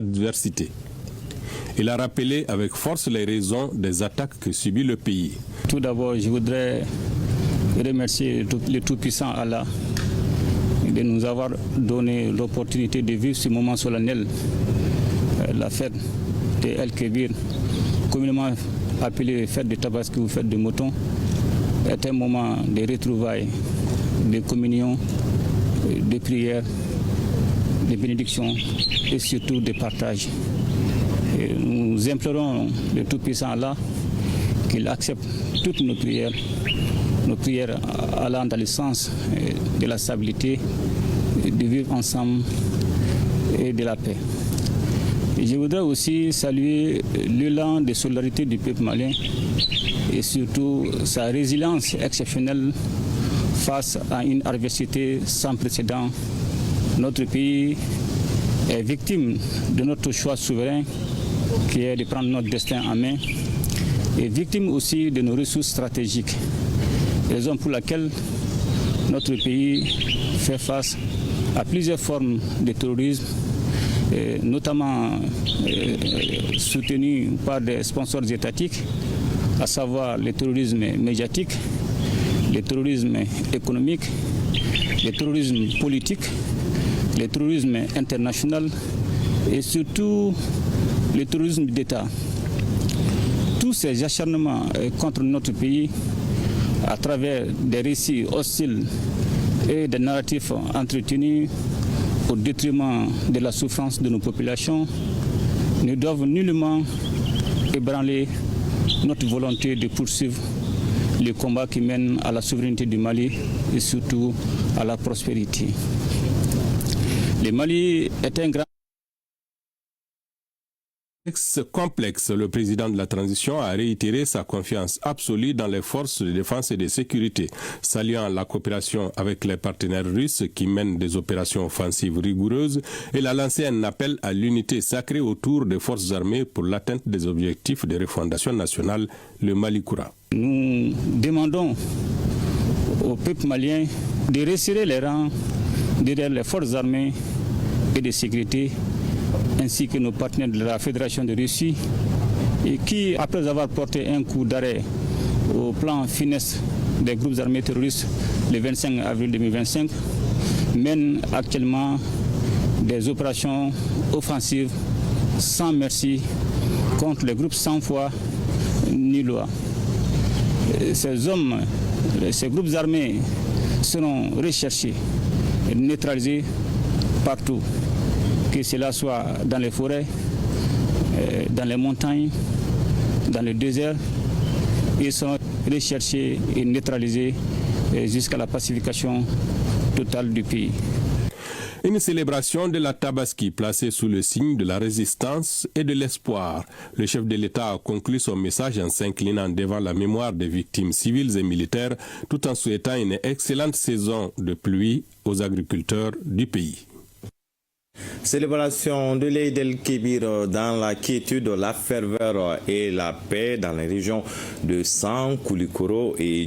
l'adversité. Il a rappelé avec force les raisons des attaques que subit le pays. Tout d'abord, je voudrais remercier le Tout-Puissant Allah de nous avoir donné l'opportunité de vivre ce moment solennel, la fête de El-Kébir, communément appelée fête de Tabaski ou fête de Mouton, est un moment de retrouvailles, de communion, de prière, de bénédiction et surtout de partage. Et nous implorons le Tout-Puissant Allah qu'il accepte toutes nos prières allant dans le sens de la stabilité, de vivre ensemble et de la paix. Et je voudrais aussi saluer l'élan de solidarité du peuple malien et surtout sa résilience exceptionnelle face à une adversité sans précédent. Notre pays est victime de notre choix souverain qui est de prendre notre destin en main et victime aussi de nos ressources stratégiques. Raison pour laquelle notre pays fait face à plusieurs formes de terrorisme, notamment soutenu par des sponsors étatiques, à savoir le terrorisme médiatique, le terrorisme économique, le terrorisme politique, le terrorisme international et surtout le terrorisme d'État. Tous ces acharnements contre notre pays à travers des récits hostiles et des narratifs entretenus au détriment de la souffrance de nos populations ne doivent nullement ébranler notre volonté de poursuivre le combat qui mène à la souveraineté du Mali et surtout à la prospérité. Le Mali est un grand complexe, le président de la transition a réitéré sa confiance absolue dans les forces de défense et de sécurité, saluant la coopération avec les partenaires russes qui mènent des opérations offensives rigoureuses. Il a lancé un appel à l'unité sacrée autour des forces armées pour l'atteinte des objectifs de refondation nationale, le Malikoura. Nous demandons au peuple malien de resserrer les rangs derrière les forces armées et de sécurité ainsi que nos partenaires de la Fédération de Russie et qui, après avoir porté un coup d'arrêt au plan finesse des groupes armés terroristes le 25 avril 2025, mènent actuellement des opérations offensives sans merci contre les groupes sans foi ni loi. Ces groupes armés seront recherchés et neutralisés partout, que cela soit dans les forêts, dans les montagnes, dans le désert. Ils seront recherchés et neutralisés jusqu'à la pacification totale du pays. Une célébration de la Tabaski placée sous le signe de la résistance et de l'espoir. Le chef de l'État a conclu son message en s'inclinant devant la mémoire des victimes civiles et militaires tout en souhaitant une excellente saison de pluie aux agriculteurs du pays. Célébration de l'Eid el-Kébir dans la quiétude, la ferveur et la paix dans les régions de San, Koulikoro et